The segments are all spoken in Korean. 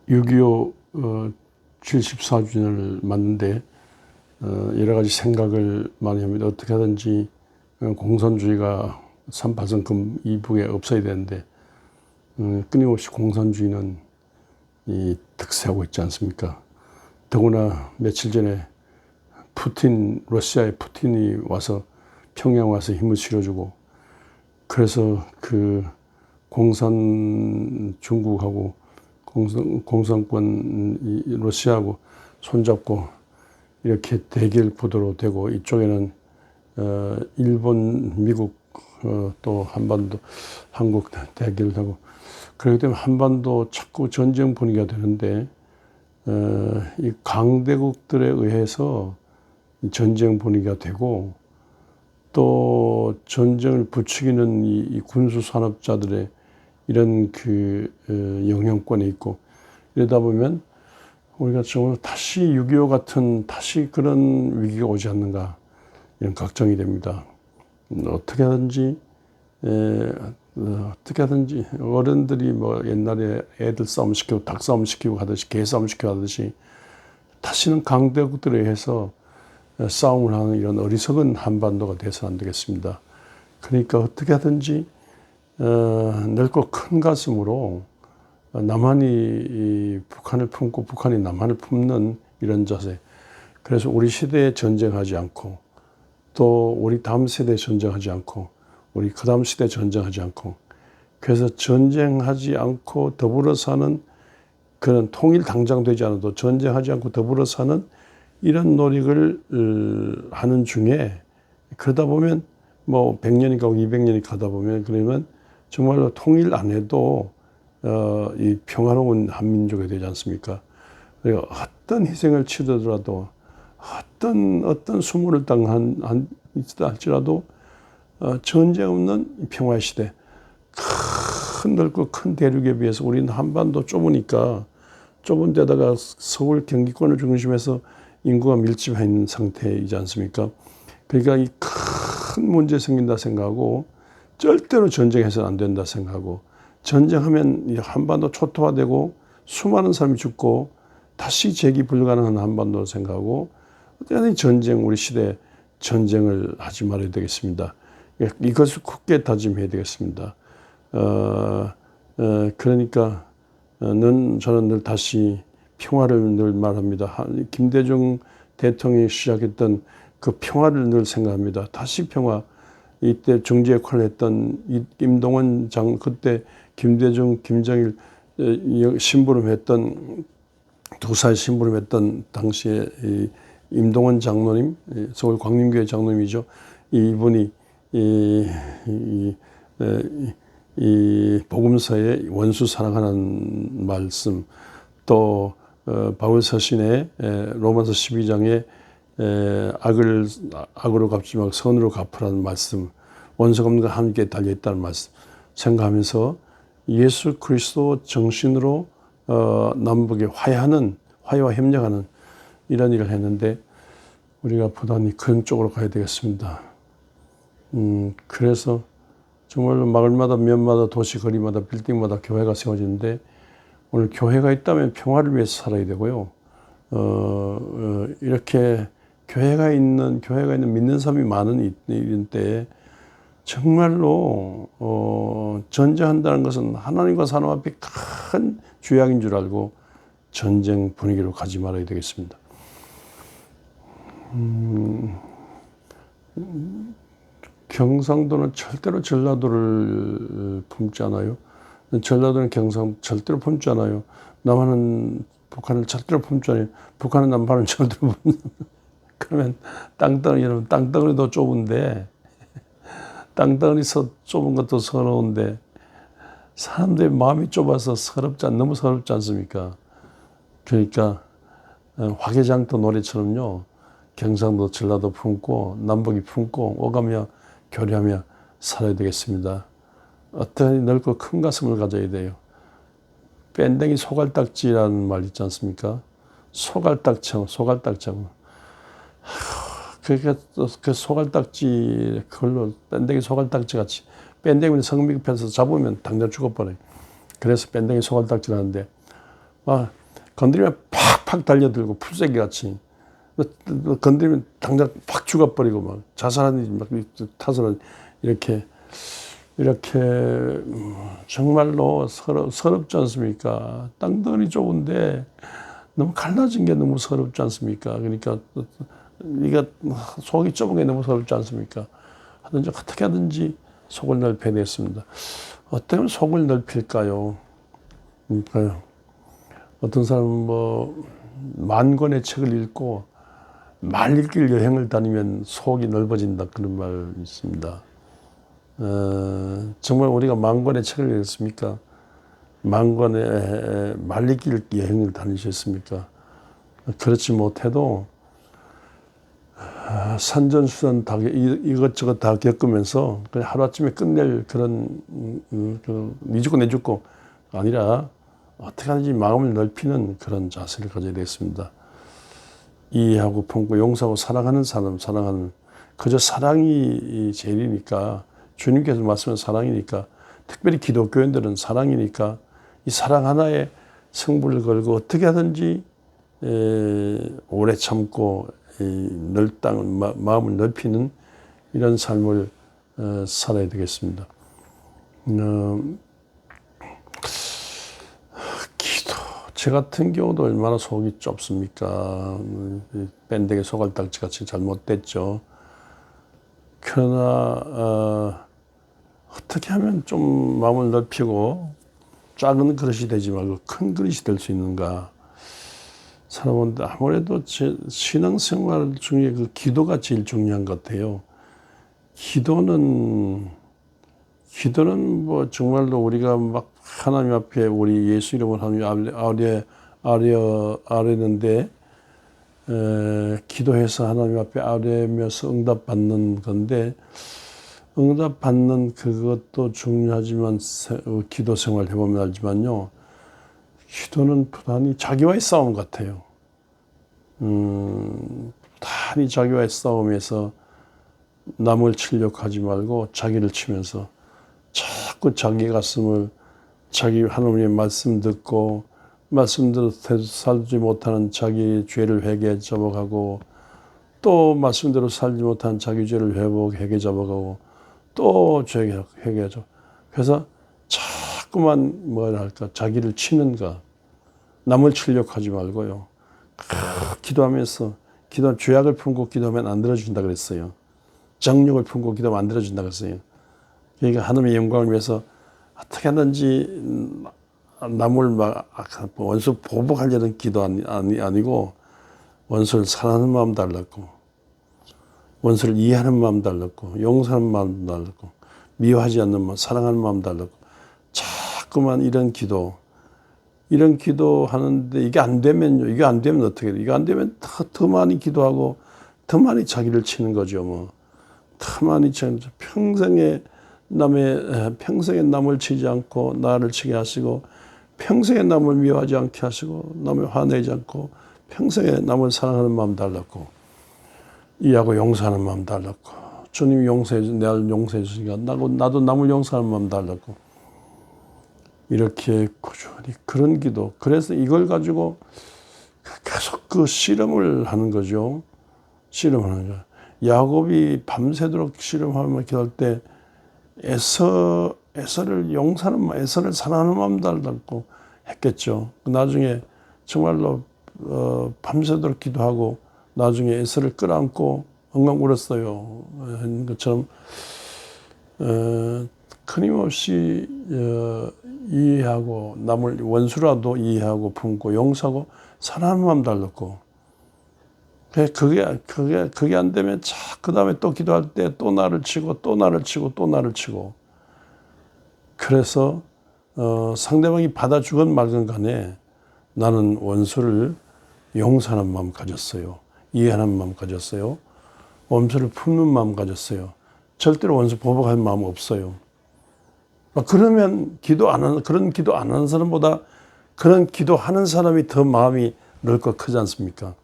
6.25 74주년을 맞는데 여러 가지 생각을 많이 합니다. 어떻게 하든지 공산주의가 38선금 이북에 없어야 되는데 끊임없이 공산주의는 득세하고 있지 않습니까? 더구나 며칠 전에 러시아의 푸틴이 와서 평양 와서 힘을 실어주고, 그래서 그 중국하고 공산권 러시아하고 손잡고 이렇게 대결 구도로 되고, 이쪽에는 일본, 미국, 또 한반도, 한국 대결하고, 그렇기 때문에 한반도 자꾸 전쟁 분위기가 되는데, 이 강대국들에 의해서 전쟁 분위기가 되고, 또 전쟁을 부추기는 이 군수 산업자들의 이런 영향권에 있고, 이러다 보면 우리가 정말 다시 6.25 같은 다시 그런 위기가 오지 않는가, 이런 걱정이 됩니다. 어떻게 하든지 어른들이 뭐 옛날에 애들 싸움 시키고 닭 싸움 시키고 하듯이, 개 싸움 시키고 하듯이 다시는 강대국들에 의해서 싸움을 하는 이런 어리석은 한반도가 돼서는 안 되겠습니다. 그러니까 어떻게 하든지 넓고 큰 가슴으로 남한이 북한을 품고 북한이 남한을 품는 이런 자세. 그래서 우리 시대에 전쟁하지 않고, 또 우리 다음 세대에 전쟁하지 않고, 우리 그 다음 시대에 전쟁하지 않고, 그래서 전쟁하지 않고 더불어 사는, 그런 통일 당장 되지 않아도 전쟁하지 않고 더불어 사는 이런 노력을 하는 중에, 그러다 보면 뭐 100년이 가고 200년이 가다 보면, 그러면 정말로 통일 안 해도 이 평화로운 한민족이 되지 않습니까? 그리고 어떤 희생을 치르더라도, 어떤 수모를 당한 할지라도 전쟁 없는 평화의 시대, 큰 넓고 큰 대륙에 비해서 우리는 한반도 좁으니까, 좁은 데다가 서울 경기권을 중심해서 인구가 밀집해 있는 상태이지 않습니까? 그러니까 이 큰 문제 생긴다 생각하고, 절대로 전쟁해서는 안 된다 생각하고, 전쟁하면 이 한반도 초토화되고 수많은 사람이 죽고 다시 재기 불가능한 한반도로 생각하고, 어떻게든 우리 시대에 전쟁을 하지 말아야 되겠습니다. 이것을 굳게 다짐해야 되겠습니다. 그러니까 저는 늘 다시 평화를 늘 말합니다. 김대중 대통령이 시작했던 그 평화를 늘 생각합니다. 다시 평화. 이때 중재 역할을 했던 임동원 그때 김대중, 김정일 심부름했던, 두 살 심부름했던 당시에 임동원 장로님, 서울 광림교회 장로님이죠. 이분이 이 복음서의 원수 사랑하는 말씀, 또 바울 서신의 로마서 12장에 악으로 갚지 말고 선으로 갚으라는 말씀, 원수가 없는 것 함께 달려있다는 말씀 생각하면서 예수 그리스도 정신으로 남북에 화해와 협력하는 이런 일을 했는데, 우리가 부단히 그런 쪽으로 가야 되겠습니다. 그래서 정말로 마을마다, 면마다, 도시 거리마다, 빌딩마다 교회가 세워지는데, 오늘 교회가 있다면 평화를 위해서 살아야 되고요. 이렇게 교회가 있는 믿는 사람이 많은 이런 때에 정말로 전쟁한다는 것은 하나님과 사람 앞에 큰 죄악인 줄 알고 전쟁 분위기로 가지 말아야 되겠습니다. 경상도는 절대로 전라도를 품지 않아요. 전라도는 절대로 품지 않아요. 남한은 북한을 절대로 품지 않아요. 북한은 남한을 절대로 품지 않아요. 그러면 땅덩어리도 좁은데, 땅덩어리서 좁은 것도 서러운데, 사람들의 마음이 좁아서 너무 서럽지 않습니까? 그러니까 화개장터 노래처럼요, 경상도, 전라도 품고 남북이 품고 오가며 교류하며 살아야 되겠습니다. 어떠한 넓고 큰 가슴을 가져야 돼요. 뺀댕이 소갈딱지라는 말 있지 않습니까? 소갈딱정. 그러니까 그 소갈딱지, 그걸로 뺀댕이 소갈딱지 같이, 뺀댕이는 성미급해서 잡으면 당장 죽어버려요. 그래서 뺀댕이 소갈딱지라는데, 건드리면 팍팍 달려들고 풀새기 같이 건드리면 당장 팍 죽어버리고 막 자살하는 막 타서는 이렇게 정말로 서럽지 않습니까? 땅덩어리 좁은데 너무 갈라진 게 너무 서럽지 않습니까? 그러니까 이가 속이 좁은 게 너무 서럽지 않습니까? 어떻게 하든지 속을 넓혀야 되겠습니다. 어떻게 하면 속을 넓힐까요? 그러니까요. 어떤 사람은 만 권의 책을 읽고 말 읽길 여행을 다니면 속이 넓어진다 그런 말이 있습니다. 정말 우리가 만 권의 책을 읽었습니까? 만 권의 말 읽길 여행을 다니셨습니까? 그렇지 못해도 산전수전 다 이것저것 다 겪으면서 그냥 하루아침에 끝낼 그런 니 죽고 내 죽고 아니라 어떻게 하든지 마음을 넓히는 그런 자세를 가져야 되겠습니다. 이해하고 품고 용서하고 사랑하는 그저 사랑이 제일이니까 주님께서 말씀한 사랑이니까 특별히 기독교인들은 사랑이니까 이 사랑 하나에 승부를 걸고 어떻게 하든지 오래 참고 마음을 넓히는 이런 삶을 살아야 되겠습니다. 기도. 저 같은 경우도 얼마나 속이 좁습니까? 밴드의 소갈딱지 같이 잘못됐죠. 그러나 어떻게 하면 좀 마음을 넓히고 작은 그릇이 되지 말고 큰 그릇이 될 수 있는가? 사람은 아무래도 신앙생활 중에 그 기도가 제일 중요한 것 같아요. 기도는 정말로 우리가 막 하나님 앞에 우리 예수 이름을 하나님 아뢰는데 기도해서 하나님 앞에 아뢰면서 응답받는 건데 응답받는 그것도 중요하지만 기도 생활 해보면 알지만요. 기도는 부단히 자기와의 싸움 같아요. 부단히 자기와의 싸움에서 남을 치려고 하지 말고 자기를 치면서 자꾸 자기 가슴을 자기 하나님의 말씀 듣고 말씀대로 살지 못하는 자기 죄를 회개해 접어가고 또 말씀대로 살지 못한 자기 죄를 회개 접어가고 또 죄 회개하죠. 그래서 자꾸만 자기를 치는 것, 남을 치려고 하지 말고요. 기도하면서 죄악을 품고 기도하면 안 들어준다 그랬어요. 정욕을 품고 기도하면 안 들어준다 그랬어요. 그러니까 하나님의 영광을 위해서 어떻게 하든지 남을 원수 보복하려는 기도 아니고 원수를 사랑하는 마음 달랐고 원수를 이해하는 마음 달랐고 용서하는 마음 달랐고 미워하지 않는 마음, 사랑하는 마음 달랐고 자꾸만 이런 기도 하는데 이게 안 되면 어떻게 돼? 이게 안 되면 더 많이 기도하고 더 많이 자기를 치는 거죠. 더 많이 평생에 남을 치지 않고 나를 치게 하시고 평생에 남을 미워하지 않게 하시고 남을 화내지 않고 평생에 남을 사랑하는 마음 달랐고 이해하고 용서하는 마음 달랐고 주님이 나를 용서해 주시니까 나도 남을 용서하는 마음 달랐고 이렇게 꾸준히 그런 기도. 그래서 이걸 가지고 계속 그 실험을 하는 거죠. 실험을 하는 거죠. 야곱이 밤새도록 실험하며 기도할 때 에서를 사랑하는 마음 달랐고 했겠죠. 나중에 정말로 밤새도록 기도하고 나중에 에서를 끌어안고 엉엉 울었어요. 하는 것처럼 끊임없이 이해하고 남을 원수라도 이해하고 품고 용서하고 사랑하는 마음 달랐고 그게 안 되면 그 다음에 또 기도할 때 또 나를 치고 또 나를 치고 또 나를 치고 그래서 상대방이 받아주건 말건 간에 나는 원수를 용서하는 마음 가졌어요. 이해하는 마음 가졌어요. 원수를 품는 마음 가졌어요. 절대로 원수 보복할 마음 없어요. 그러면 그런 기도 안 하는 사람보다 그런 기도 하는 사람이 더 마음이 넓고 크지 않습니까?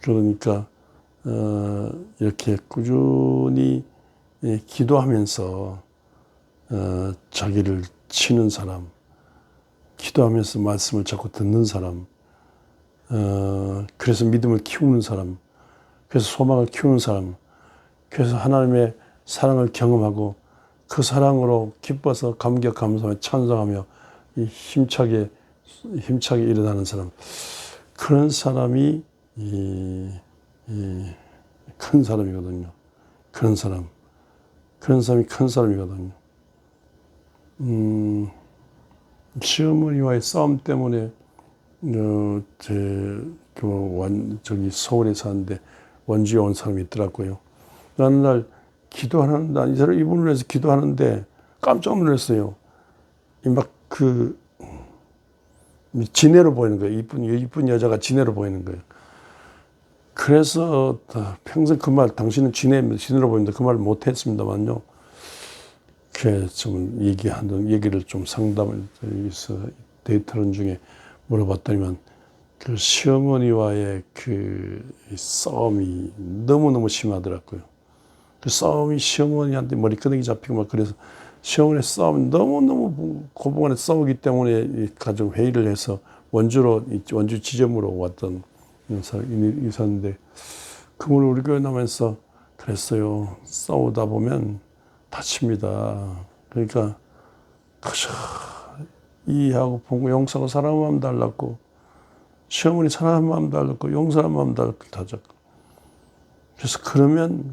그러니까 이렇게 꾸준히 기도하면서 자기를 치는 사람, 기도하면서 말씀을 자꾸 듣는 사람, 그래서 믿음을 키우는 사람, 그래서 소망을 키우는 사람, 그래서 하나님의 사랑을 경험하고 그 사랑으로 기뻐서 감격 감사하며 찬송하며 힘차게 일어나는 사람, 그런 사람이 큰 사람이거든요. 그런 사람이 큰 사람이거든요. 시어머니와의 싸움 때문에 저기 서울에 사는데 원주에 온 사람이 있더라고요. 어느 날 기도하는 날 이분을 위해서 기도하는데 깜짝 놀랐어요. 막 지네로 보이는 거예요. 이쁜 여자가 지네로 보이는 거예요. 그래서 평생 그 말, 당신은 지네로 보이는데 그 말을 못 했습니다만요. 그 좀 얘기를 좀 상담을 여기서 데이트론 중에 물어봤더니만 그 시어머니와의 그 싸움이 너무너무 심하더라고요. 그 싸움이 시어머니한테 머리끄댕이 잡히고 막 그래서 시어머니 싸움이 너무너무 고부간에 싸우기 때문에 가족 회의를 해서 원주 지점으로 왔던 사람이 있었는데 그분을 우리 교회 나면서 그랬어요. 싸우다 보면 다칩니다. 그러니까 이해하고 보고 용서하고 사랑하는 마음 달랐고 시어머니 사랑하는 마음 달랐고 용서하는 마음 달랐고 그래서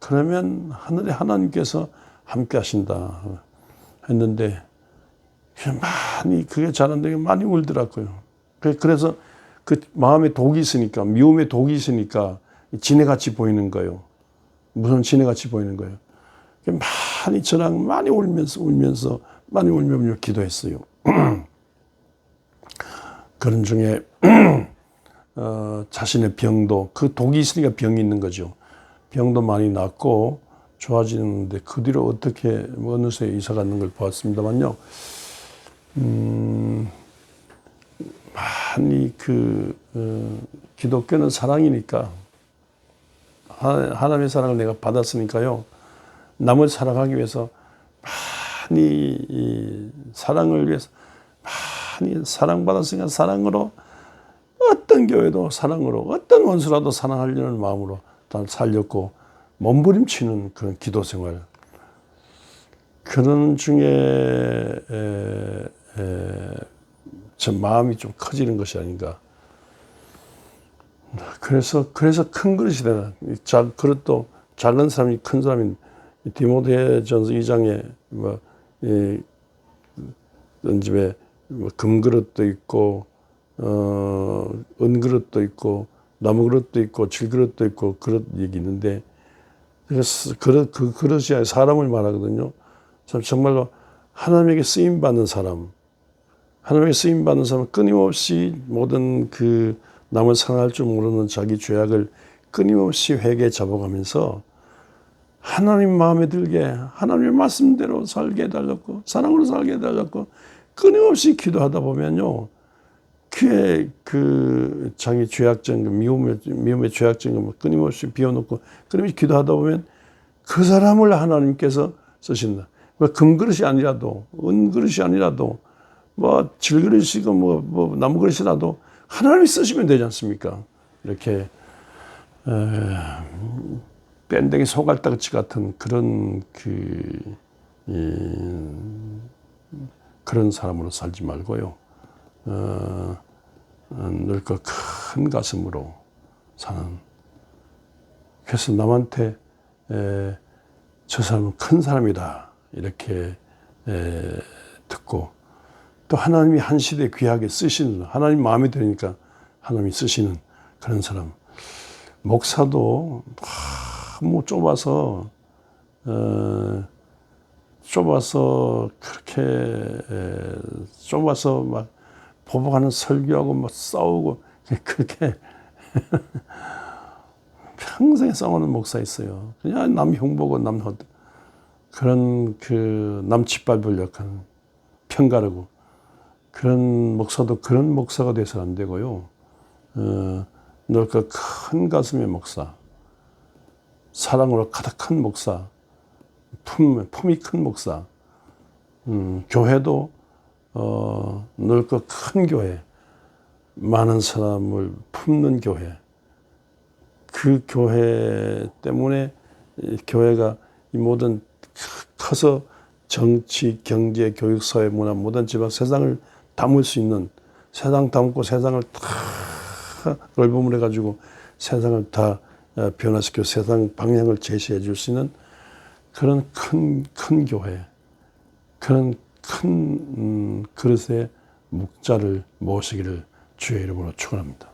그러면 하늘에 하나님께서 함께 하신다 했는데 그게 잘안되게 많이 울더라고요. 그래서 그 마음에 독이 있으니까 미움에 독이 있으니까 지네같이 보이는 거예요. 무슨 지네같이 보이는 거예요. 많이 저랑 많이 울면서 많이 울며 기도했어요. 그런 중에 자신의 병도 그 독이 있으니까 병이 있는 거죠. 병도 많이 낫고 좋아지는데 그 뒤로 어떻게 어느새 이사 가는 걸 보았습니다만요. 많이 기독교는 사랑이니까 하나님의 사랑을 내가 받았으니까요. 남을 사랑하기 위해서 많이 사랑을 위해서 많이 사랑받았으니까 사랑으로 어떤 교회도 사랑으로 어떤 원수라도 사랑하려는 마음으로 다 살렸고 몸부림치는 그런 기도 생활 그런 중에 저 마음이 좀 커지는 것이 아닌가. 그래서 큰 그릇이 되나. 그릇도 작은 사람이 큰 사람인 디모데전서 2장에 집에 금그릇도 있고 은그릇도 있고 나무 그릇도 있고 질그릇도 있고 그릇 얘기 있는데 그 그릇이 사람을 말하거든요. 정말로 하나님에게 쓰임 받는 사람, 하나님에게 쓰임 받는 사람은 끊임없이 모든 그 남을 사랑할 줄 모르는 자기 죄악을 끊임없이 회개에 잡아가면서 하나님 마음에 들게 하나님의 말씀대로 살게 해달라고 사랑으로 살게 해달라고 끊임없이 기도하다 보면요. 그의 자기 죄악적인 미움의 죄악적인 걸 끊임없이 비워놓고 끊임없이 기도하다 보면 그 사람을 하나님께서 쓰신다. 금그릇이 아니라도 은그릇이 아니라도 질그릇이고 나무 그릇이라도 하나님이 쓰시면 되지 않습니까? 이렇게 밴댕이 소갈딱지 같은 그런 사람으로 살지 말고요. 넓고 큰 가슴으로 사는. 그래서 남한테 저 사람은 큰 사람이다 이렇게 듣고 또 하나님이 한 시대에 귀하게 쓰시는 하나님 마음에 드니까 하나님이 쓰시는 그런 사람. 목사도 좁아서 그렇게 좁아서 막 보복하는 설교하고 막 싸우고 그렇게 평생 싸우는 목사 있어요. 그냥 남 흉보고 그런 남 짓밟을 역한 편가르고 그런 목사도 그런 목사가 돼서 안 되고요. 넓고 큰 가슴의 목사, 사랑으로 가득한 목사, 품이 큰 목사, 교회도 넓고 큰 교회, 많은 사람을 품는 교회, 그 교회 때문에 교회가 이 모든 커서 정치, 경제, 교육, 사회, 문화, 모든 지방 세상을 담을 수 있는, 세상 담고 세상을 다 얼버무려 가지고 세상을 다 변화시켜 세상 방향을 제시해 줄 수 있는 그런 큰 교회, 그런 큰 그릇의 목자를 모시기를 주의 이름으로 축원합니다.